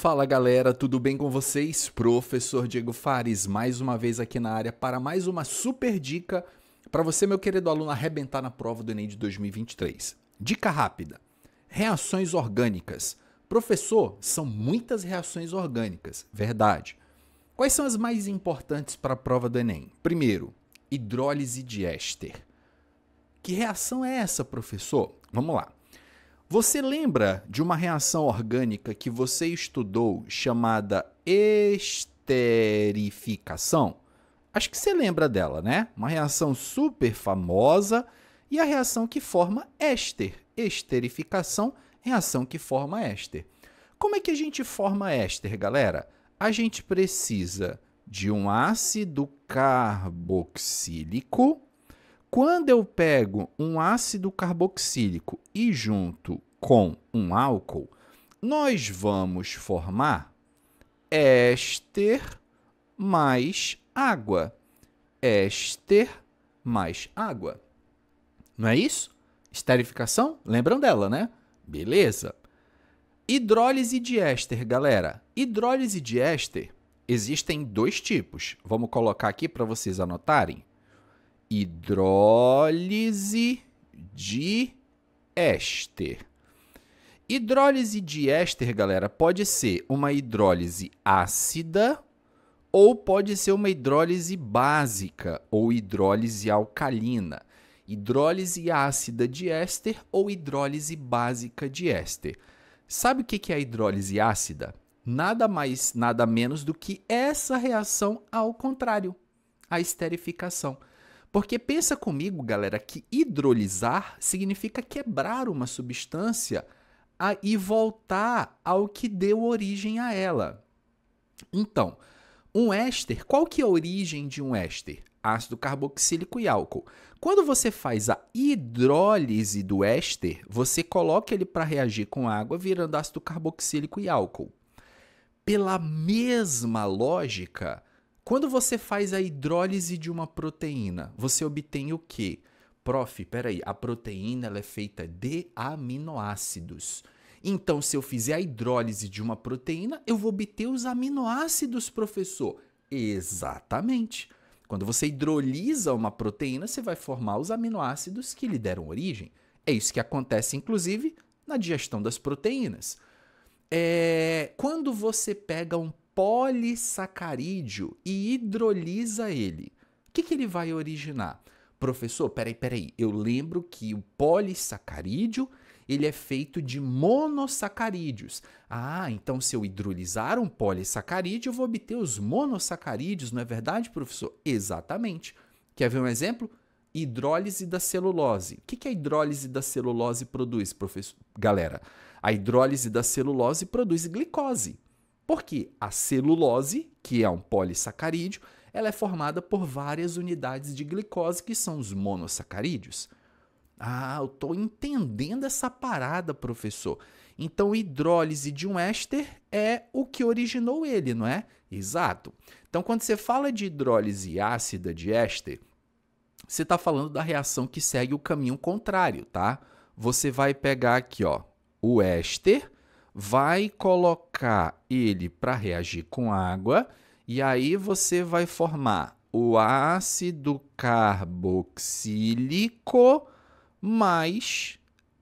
Fala galera, tudo bem com vocês? Professor Diego Fares, mais uma vez aqui na área para mais uma super dica para você, meu querido aluno, arrebentar na prova do Enem de 2023. Dica rápida: reações orgânicas. Professor, são muitas reações orgânicas, verdade. Quais são as mais importantes para a prova do Enem? Primeiro, hidrólise de éster. Que reação é essa, professor? Vamos lá. Você lembra de uma reação orgânica que você estudou chamada esterificação? Acho que você lembra dela, né? Uma reação super famosa e a reação que forma éster. Esterificação, reação que forma éster. Como é que a gente forma éster, galera? A gente precisa de um ácido carboxílico. Quando eu pego um ácido carboxílico e junto com um álcool, nós vamos formar éster mais água. Éster mais água. Não é isso? Esterificação? Lembram dela, né? Beleza. Hidrólise de éster, galera. Hidrólise de éster existem dois tipos. Vamos colocar aqui para vocês anotarem. Hidrólise de éster. Hidrólise de éster, galera, pode ser uma hidrólise ácida ou pode ser uma hidrólise básica ou hidrólise alcalina. Hidrólise ácida de éster ou hidrólise básica de éster. Sabe o que é a hidrólise ácida? Nada mais, nada menos do que essa reação ao contrário, a esterificação. Porque pensa comigo, galera, que hidrolisar significa quebrar uma substância e voltar ao que deu origem a ela. Então, um éster, qual que é a origem de um éster? Ácido carboxílico e álcool. Quando você faz a hidrólise do éster, você coloca ele para reagir com água, virando ácido carboxílico e álcool. Pela mesma lógica, quando você faz a hidrólise de uma proteína, você obtém o quê? Prof, peraí, a proteína ela é feita de aminoácidos. Então, se eu fizer a hidrólise de uma proteína, eu vou obter os aminoácidos, professor. Exatamente. Quando você hidrolisa uma proteína, você vai formar os aminoácidos que lhe deram origem. É isso que acontece, inclusive, na digestão das proteínas. Quando você pega um polissacarídeo e hidrolisa ele, o que ele vai originar? Professor, peraí, eu lembro que o polissacarídeo ele é feito de monossacarídeos. Ah, então se eu hidrolisar um polissacarídeo, eu vou obter os monossacarídeos, não é verdade, professor? Exatamente. Quer ver um exemplo? Hidrólise da celulose. O que a hidrólise da celulose produz, professor? Galera, a hidrólise da celulose produz glicose. Porque a celulose, que é um polissacarídeo, ela é formada por várias unidades de glicose, que são os monossacarídeos. Ah, eu estou entendendo essa parada, professor. Então, hidrólise de um éster é o que originou ele, não é? Exato. Então, quando você fala de hidrólise ácida de éster, você está falando da reação que segue o caminho contrário, tá? Você vai pegar aqui, ó, o éster, vai colocar ele para reagir com água e aí você vai formar o ácido carboxílico mais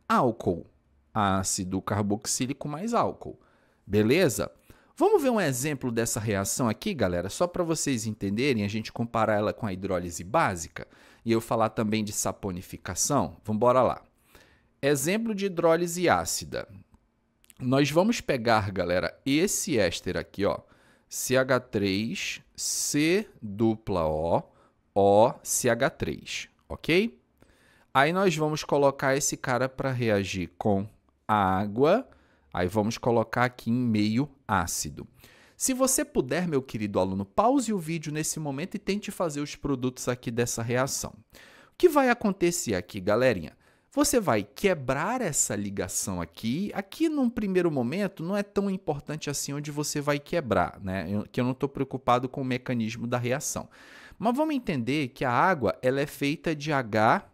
álcool. Ácido carboxílico mais álcool. Beleza? Vamos ver um exemplo dessa reação aqui, galera, só para vocês entenderem, a gente comparar ela com a hidrólise básica e eu falar também de saponificação. Vamos embora lá. Exemplo de hidrólise ácida. Nós vamos pegar, galera, esse éster aqui, ó, CH3, COO, CH3, ok? Aí nós vamos colocar esse cara para reagir com água, aí vamos colocar aqui em meio ácido. Se você puder, meu querido aluno, pause o vídeo nesse momento e tente fazer os produtos aqui dessa reação. O que vai acontecer aqui, galerinha? Você vai quebrar essa ligação aqui. Aqui, num primeiro momento, não é tão importante assim onde você vai quebrar, né? Que eu não estou preocupado com o mecanismo da reação. Mas vamos entender que a água ela é feita de H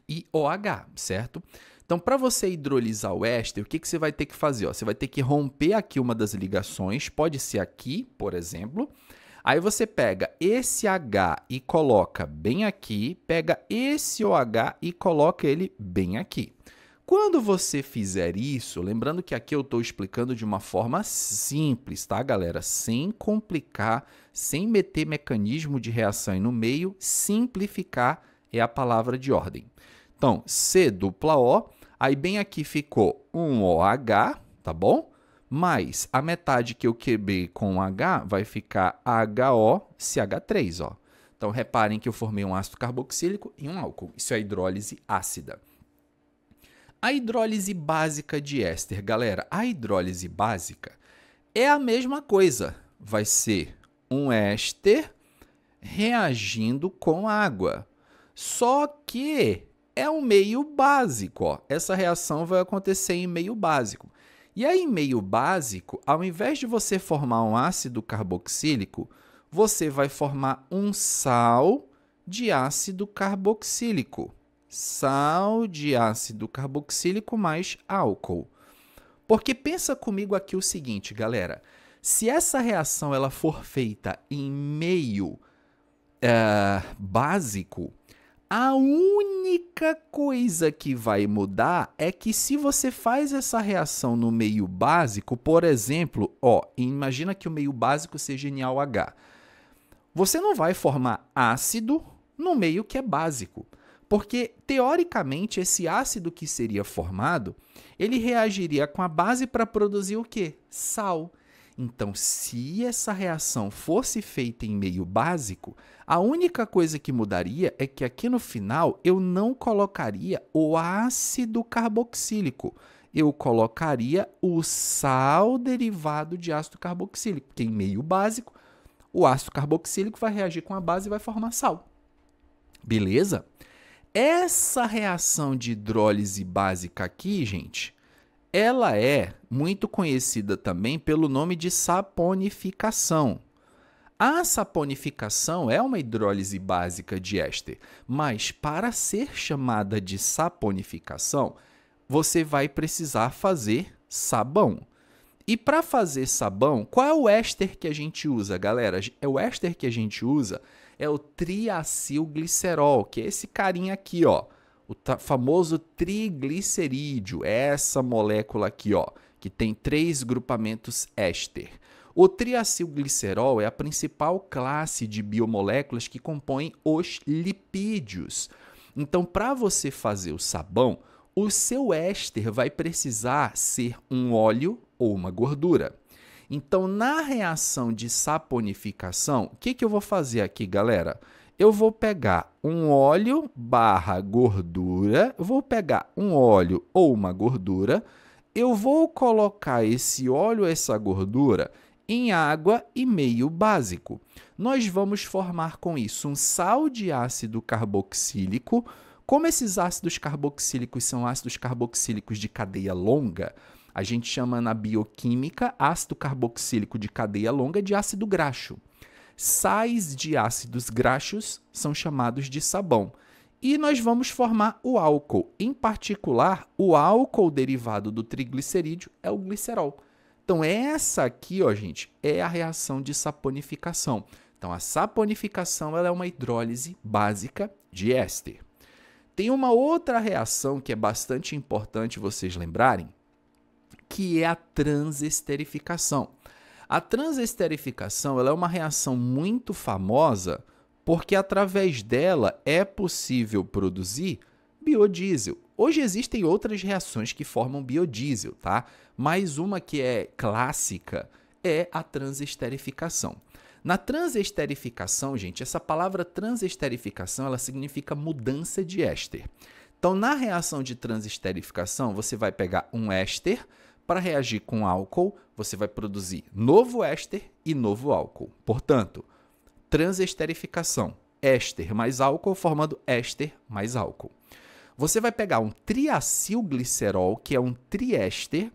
e OH, certo? Então, para você hidrolisar o éster, o que você vai ter que fazer? Ó, você vai ter que romper aqui uma das ligações, pode ser aqui, por exemplo. Aí você pega esse H e coloca bem aqui, pega esse OH e coloca ele bem aqui. Quando você fizer isso, lembrando que aqui eu estou explicando de uma forma simples, tá, galera? Sem complicar, sem meter mecanismo de reação aí no meio, simplificar é a palavra de ordem. Então, C-O, aí bem aqui ficou um OH, tá bom? Mais a metade que eu quebrei com H vai ficar HOCH3, ó. Então, reparem que eu formei um ácido carboxílico e um álcool. Isso é a hidrólise ácida. A hidrólise básica de éster, galera, a hidrólise básica é a mesma coisa. Vai ser um éster reagindo com água. Só que é um meio básico, ó. Essa reação vai acontecer em meio básico. E aí, em meio básico, ao invés de você formar um ácido carboxílico, você vai formar um sal de ácido carboxílico. Sal de ácido carboxílico mais álcool. Porque pensa comigo aqui o seguinte, galera. Se essa reação ela for feita em meio básico, a única coisa que vai mudar é que se você faz essa reação no meio básico, por exemplo, ó, imagina que o meio básico seja NaOH. Você não vai formar ácido no meio que é básico. Porque, teoricamente, esse ácido que seria formado, ele reagiria com a base para produzir o quê? Sal. Então, se essa reação fosse feita em meio básico, a única coisa que mudaria é que aqui no final eu não colocaria o ácido carboxílico. Eu colocaria o sal derivado de ácido carboxílico, porque em meio básico, o ácido carboxílico vai reagir com a base e vai formar sal. Beleza? Essa reação de hidrólise básica aqui, gente, ela é muito conhecida também pelo nome de saponificação. A saponificação é uma hidrólise básica de éster, mas para ser chamada de saponificação, você vai precisar fazer sabão. E para fazer sabão, qual é o éster que a gente usa, galera? O éster que a gente usa é o triacilglicerol, que é esse carinha aqui, ó, o famoso triglicerídeo, essa molécula aqui, ó, que tem 3 grupamentos éster. O triacilglicerol é a principal classe de biomoléculas que compõem os lipídios. Então, para você fazer o sabão, o seu éster vai precisar ser um óleo ou uma gordura. Então, na reação de saponificação, o que eu vou fazer aqui, galera? Eu vou pegar um óleo barra gordura, vou pegar um óleo ou uma gordura, eu vou colocar esse óleo, essa gordura, em água e meio básico. Nós vamos formar com isso um sal de ácido carboxílico. Como esses ácidos carboxílicos são ácidos carboxílicos de cadeia longa, a gente chama na bioquímica ácido carboxílico de cadeia longa de ácido graxo. Sais de ácidos graxos são chamados de sabão. E nós vamos formar o álcool. Em particular, o álcool derivado do triglicerídeo é o glicerol. Então, essa aqui, ó, gente, é a reação de saponificação. Então, a saponificação ela é uma hidrólise básica de éster. Tem uma outra reação que é bastante importante vocês lembrarem, que é a transesterificação. A transesterificação ela é uma reação muito famosa porque através dela é possível produzir biodiesel. Hoje existem outras reações que formam biodiesel, tá? Mas uma que é clássica é a transesterificação. Na transesterificação, gente, essa palavra transesterificação ela significa mudança de éster. Então, na reação de transesterificação, você vai pegar um éster. Para reagir com álcool, você vai produzir novo éster e novo álcool. Portanto, transesterificação, éster mais álcool formando éster mais álcool. Você vai pegar um triacilglicerol, que é um triéster.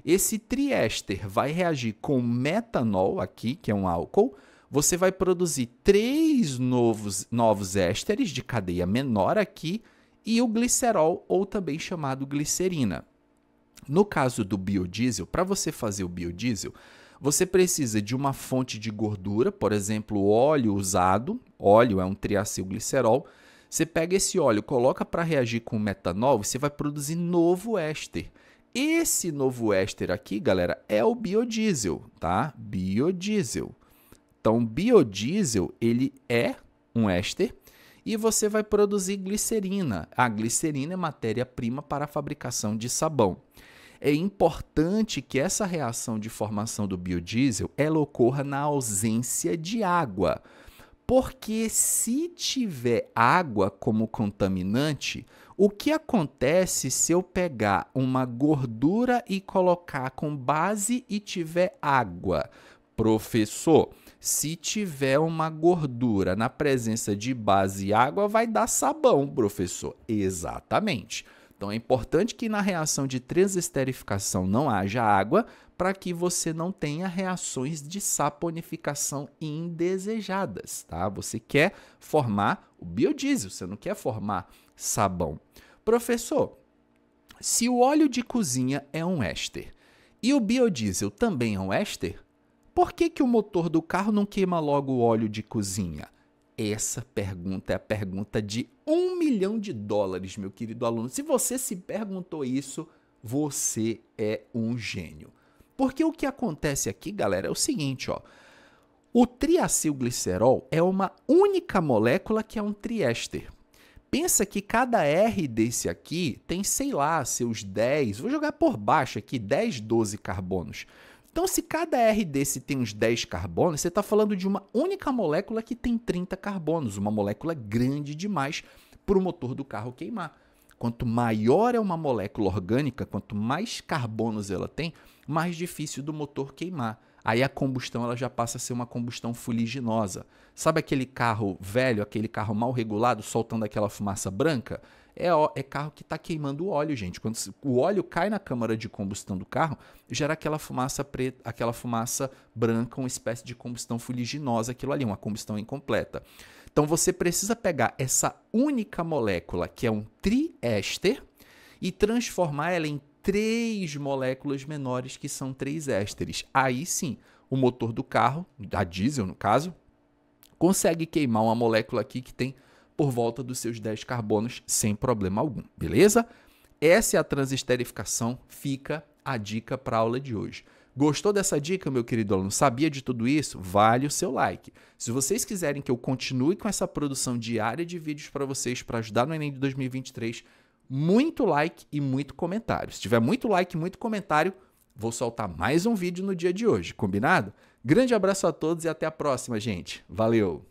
Esse triéster vai reagir com metanol aqui, que é um álcool. Você vai produzir 3 novos ésteres de cadeia menor aqui e o glicerol, ou também chamado glicerina. No caso do biodiesel, para você fazer o biodiesel, você precisa de uma fonte de gordura, por exemplo, óleo usado. Óleo é um triacilglicerol. Você pega esse óleo, coloca para reagir com o metanol, você vai produzir novo éster. Esse novo éster aqui, galera, é o biodiesel, tá? Biodiesel. Então, biodiesel, ele é um éster e você vai produzir glicerina. A glicerina é matéria-prima para a fabricação de sabão. É importante que essa reação de formação do biodiesel ela ocorra na ausência de água. Porque se tiver água como contaminante, o que acontece se eu pegar uma gordura e colocar com base e tiver água? Professor, se tiver uma gordura na presença de base e água, vai dar sabão, professor. Exatamente. Então é importante que na reação de transesterificação não haja água para que você não tenha reações de saponificação indesejadas, tá? Você quer formar o biodiesel, você não quer formar sabão. Professor, se o óleo de cozinha é um éster e o biodiesel também é um éster, por que o motor do carro não queima logo o óleo de cozinha? Essa pergunta é a pergunta de $1 milhão, meu querido aluno. Se você se perguntou isso, você é um gênio. Porque o que acontece aqui, galera, é o seguinte, ó. O triacilglicerol é uma única molécula que é um triéster. Pensa que cada R desse aqui tem, sei lá, seus 10, vou jogar por baixo aqui, 10, 12 carbonos. Então, se cada R desse tem uns 10 carbonos, você está falando de uma única molécula que tem 30 carbonos, uma molécula grande demais para o motor do carro queimar. Quanto maior é uma molécula orgânica, quanto mais carbonos ela tem, mais difícil do motor queimar. Aí a combustão ela já passa a ser uma combustão fuliginosa. Sabe aquele carro velho, aquele carro mal regulado, soltando aquela fumaça branca? É carro que está queimando o óleo, gente. Quando o óleo cai na câmara de combustão do carro, gera aquela fumaça preta, aquela fumaça branca, uma espécie de combustão fuliginosa, aquilo ali, uma combustão incompleta. Então você precisa pegar essa única molécula, que é um triéster, e transformar ela em 3 moléculas menores, que são 3 ésteres. Aí sim, o motor do carro, da diesel no caso, consegue queimar uma molécula aqui que tem por volta dos seus 10 carbonos sem problema algum, beleza? Essa é a transesterificação, fica a dica para a aula de hoje. Gostou dessa dica, meu querido aluno? Sabia de tudo isso? Vale o seu like. Se vocês quiserem que eu continue com essa produção diária de vídeos para vocês, para ajudar no Enem de 2023, muito like e muito comentário. Se tiver muito like e muito comentário, vou soltar mais um vídeo no dia de hoje, combinado? Grande abraço a todos e até a próxima, gente. Valeu!